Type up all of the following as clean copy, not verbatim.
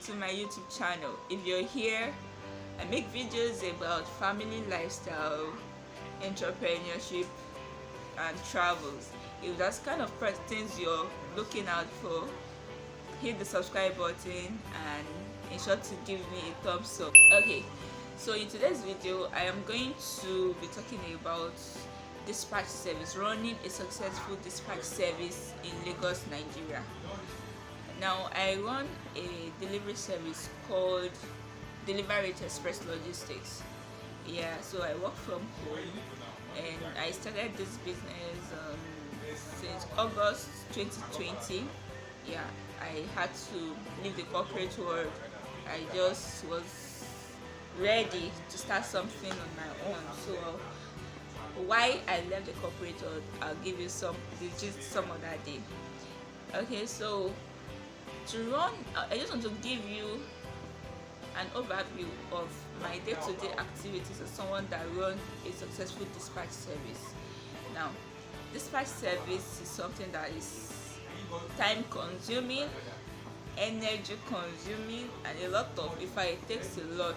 to my YouTube channel. If you're here, I make videos about family lifestyle, entrepreneurship, and travels. If that's kind of things you're looking out for, hit the subscribe button and ensure to give me a thumbs up. Okay, so in today's video I am going to be talking about dispatch service, running a successful dispatch service in Lagos, Nigeria. Now I run a delivery service called Delivery Express Logistics. Yeah, so I work from home and I started this business since August 2020. Yeah, I had to leave the corporate world. I just was ready to start something on my own. So why I left the corporate world, I'll give you some other day. Okay, so to run, I just want to give you an overview of my day-to-day activities as someone that runs a successful dispatch service. Now, dispatch service is something that is time consuming, energy consuming, and a lot of it takes a lot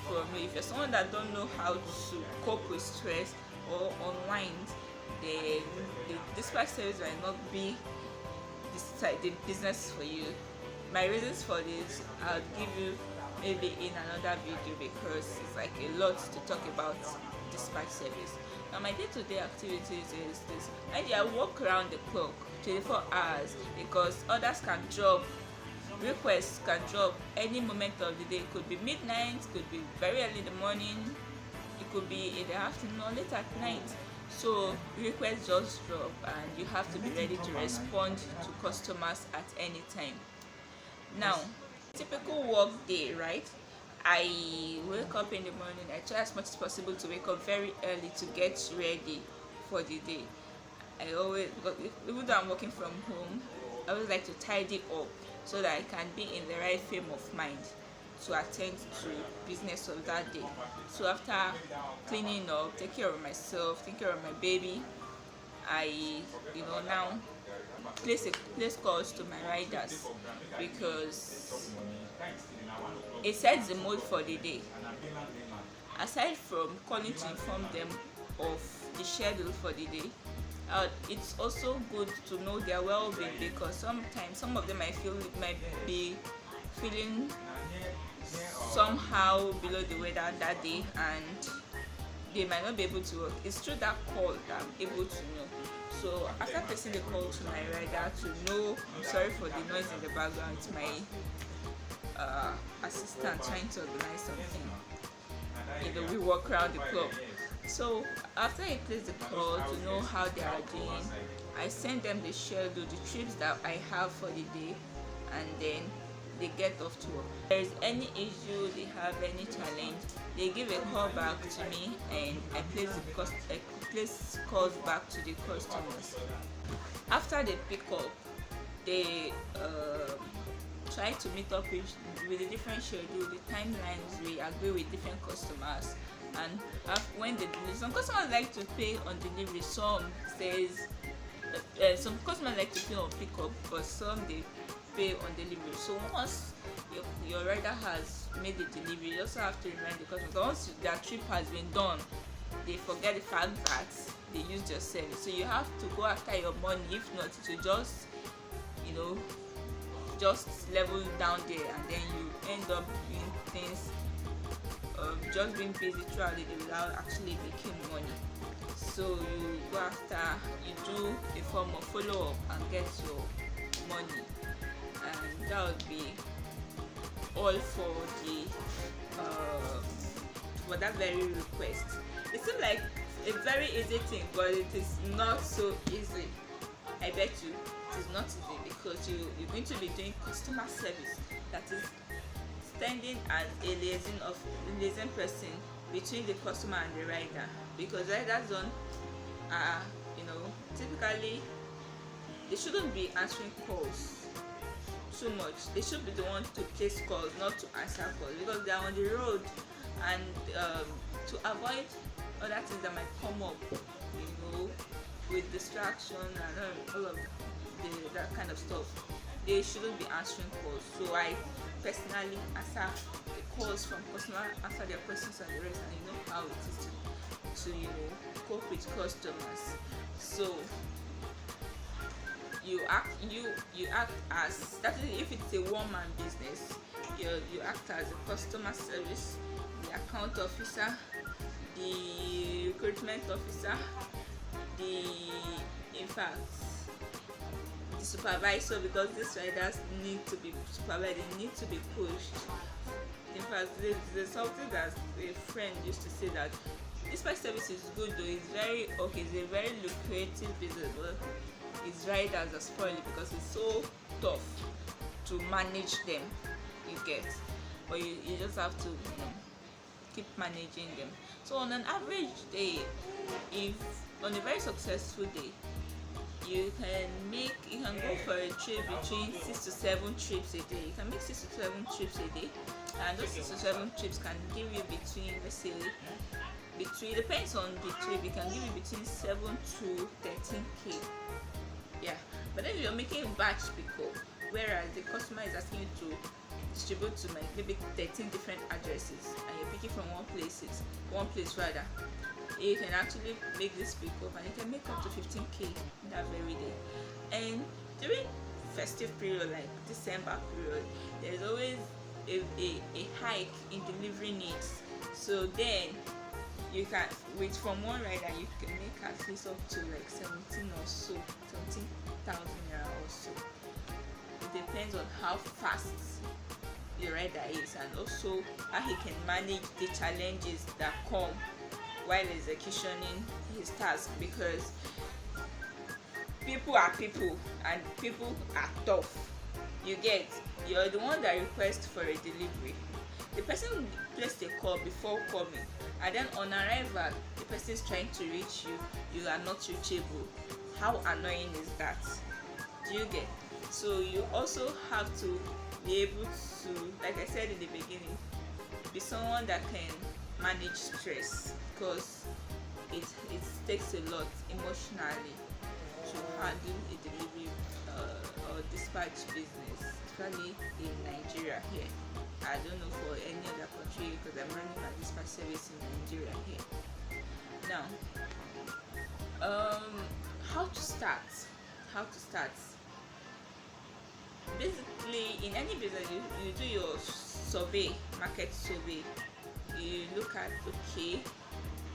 from you. If you're someone that don't know how to cope with stress or unwind, then the dispatch service might not be the business for you. My reasons for this I'll give you maybe in another video, because it's like a lot to talk about dispatch service. Now my day-to-day activities is this. I work around the clock 24 hours because others can drop, requests can drop any moment of the day. It could be midnight, it could be very early in the morning, it could be in the afternoon or late at night. So requests just drop and you have to be ready to respond to customers at any time. Now, typical work day, right? I wake up in the morning. I try as much as possible to wake up very early to get ready for the day. I always, even though I'm working from home, I always like to tidy up so that I can be in the right frame of mind to attend to business of that day. So after cleaning up, take care of myself, take care of my baby, I now place calls to my riders, because it sets the mood for the day. Aside from calling to inform them of the schedule for the day, it's also good to know their well-being, because sometimes some of them might be feeling somehow below the weather that day and they might not be able to work. It's through that call that I'm able to know. So after placing the call to my rider to know, I'm sorry for the noise in the background, it's my assistant trying to organize something. We walk around the clock. So after I place the call to know how they are doing, I send them the schedule, the trips that I have for the day, and then they get off to work. If there is any issue, they have any challenge, they give a call back to me and I place calls back to the customers. After they pick up, they try to meet up with the different schedule, the timelines we agree with different customers. And when they deliver, some customers like to pay on delivery, some customers like to pay on pickup, but some they pay on delivery. So once your rider has made the delivery, you also have to remind the customer. Once their trip has been done, they forget the fact that they used your service. So you have to go after your money. If not, it will just level down there, and then you end up doing things, just being busy throughout the day without actually making money. So you go after, you do a form of follow up and get your money, and that would be all for that very request. It seems like a very easy thing, but it is not so easy. I bet you it is not easy, because you're going to be doing customer service, that is standing as a liaison person between the customer and the rider, because riders don't typically they shouldn't be answering calls too much. They should be the ones to place calls, not to answer calls, because they are on the road, and to avoid other things that might come up, with distraction and all of that kind of stuff, they shouldn't be answering calls. So I personally answer the calls from customer, answer their questions and the rest, and you know how it is to cope with customers. So you act as, that is if it's a one-man business, you act as a customer service, the account officer, the recruitment officer, the in fact the supervisor, because these riders need to be supervised, they need to be pushed. In fact, there's something that a friend used to say, that dispatch service is good though, it's very okay, it's a very lucrative business, but its riders are spoiling because it's so tough to manage them, you get. But you just have to keep managing them. So on an average day, if on a very successful day, you can go for a trip between 6 to 7 trips a day. You can make 6 to 7 trips a day, and those 6 to 7 trips can give you between, let's say, depends on the trip, it can give you between 7 to 13k. Yeah, but then you're making batch pickup, whereas the customer is asking you to distribute to maybe 13 different addresses, and you're picking from one place rather. You can actually make this pickup, and you can make up to 15k that very day. And during festive period like December period, there's always a hike in delivery needs. So then you can, with from one rider, you can make at least up to like 17,000 naira or so. It depends on how fast the rider is, and also how he can manage the challenges that come while executing his task, because people are people and people are tough. You get, you're the one that requests for a delivery. The person placed a call before coming, and then on arrival the person is trying to reach you, you are not reachable. How annoying is that? Do you get? So you also have to be able to, like I said in the beginning, be someone that can manage stress, because it takes a lot emotionally to handle a delivery or dispatch business, especially in Nigeria here. I don't know for any other country, because I'm running my dispatch service in Nigeria here. Now, how to start? Basically, in any business, you do your survey, market survey. You look at, okay,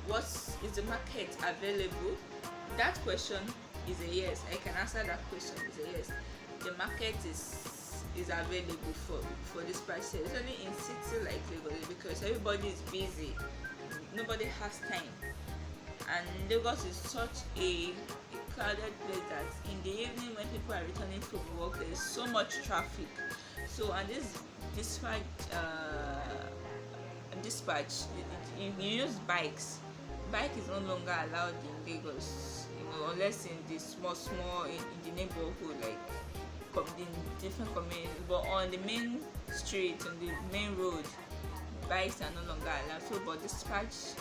what is the market available? That question is a yes. I can answer that question is a yes. The market is available for this price, especially in city like Lagos, because everybody is busy, nobody has time, and Lagos is such a crowded place that in the evening when people are returning from work, there is so much traffic. So, and this dispatch you use bikes. Bike is no longer allowed in Lagos, unless in the small in the neighborhood, like in different communities. But on the main street, on the main road, bikes are no longer allowed. So, but dispatch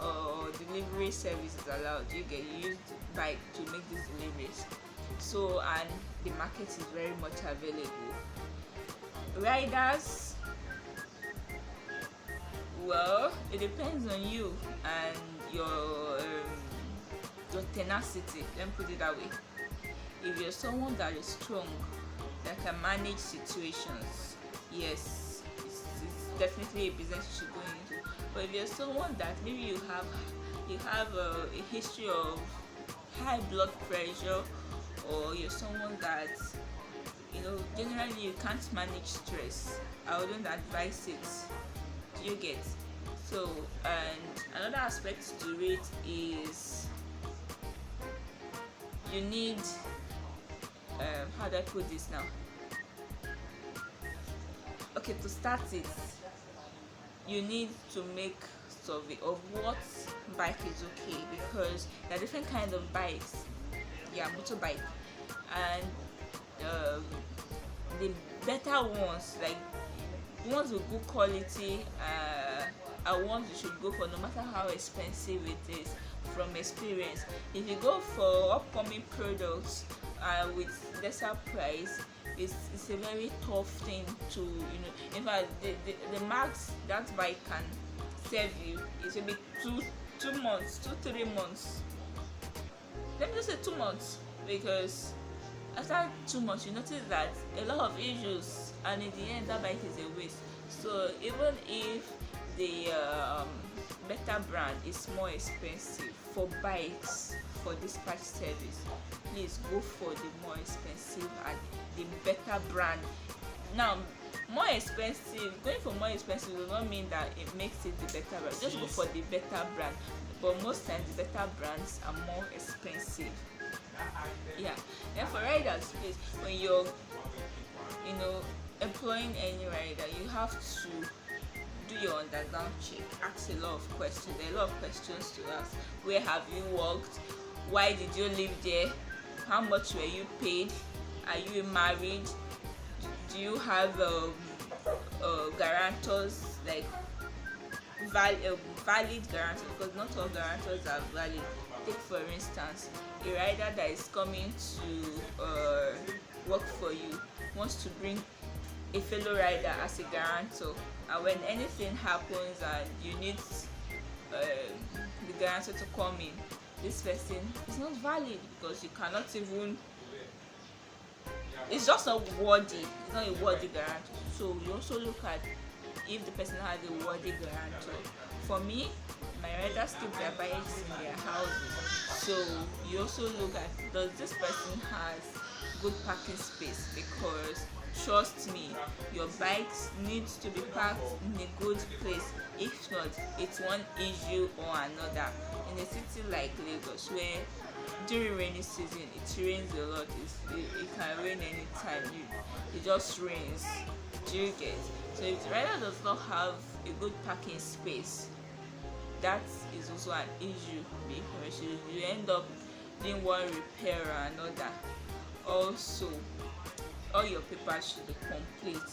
or delivery service is allowed. You use the bike to make these deliveries. So, and the market is very much available. Riders, well, it depends on you and your tenacity. Let me put it that way. If you're someone that is strong, that can manage situations, yes, it's definitely a business you should go into. But if you're someone that maybe you have a history of high blood pressure, or you're someone that generally you can't manage stress, I wouldn't advise it. Do you get? So, and another aspect to it is you need how do I put this now? Okay, to start it, you need to make survey of what bike is okay, because there are different kinds of bikes. Yeah, motorbike, and the better ones, like ones with good quality, are ones you should go for, no matter how expensive it is. From experience, if you go for upcoming products, with lesser price, it's a very tough thing to, in fact the max that bike can serve you is maybe 2 months, 3 months. Let me just say 2 months, because after 2 months you notice that a lot of issues, and in the end that bike is a waste. So even if the better brand is more expensive for bikes for dispatch service, please go for the more expensive and the better brand. Now, more expensive, going for more expensive does not mean that it makes it the better brand. Just go for the better brand, but most times the better brands are more expensive. Yeah. And for riders, please, when you're employing any rider, you have to do your underground check. Ask a lot of questions. There are a lot of questions to ask. Where have you worked? Why did you live there? How much were you paid? Are you married? Do you have guarantors, like valid guarantors? Because not all guarantors are valid. Take for instance, a rider that is coming to work for you wants to bring a fellow rider as a guarantor, and when anything happens and you need the guarantor to come in, this person is not valid, because you cannot even, it's just not worthy, it's not a worthy guarantor. So you also look at if the person has a worthy guarantor. For me, my riders keep their bikes in their houses, so you also look at, does this person has good parking space? Because trust me, your bikes needs to be parked in a good place. If not, it's one issue or another. In a city like Lagos, where during rainy season it rains a lot, it can rain anytime. It just rains. Do you get? So if the rider does not have a good parking space, that is also an issue, because you end up doing one repair or another. Also, all your papers should be complete.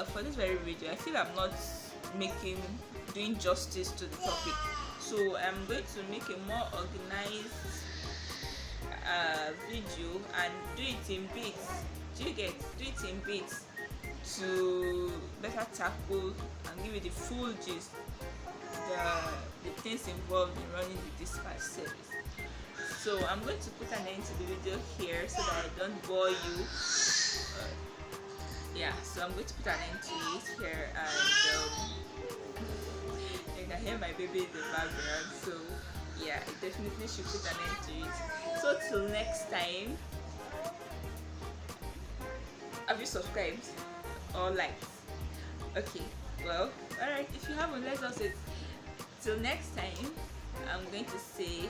For this very video, I feel I'm not doing justice to the topic, so I'm going to make a more organized video and do it in bits. Do you get? Do it in bits to better tackle and give you the full gist, the things involved in running the dispatch service. So I'm going to put an end to the video here so that I don't bore you. So I'm going to put an end to it here, and you can hear my baby in the background. So yeah, I definitely should put an end to it. So till next time, have you subscribed or liked? Okay, well, alright, if you haven't, let us say till next time. I'm going to say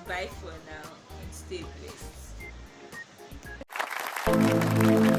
bye for now and stay blessed.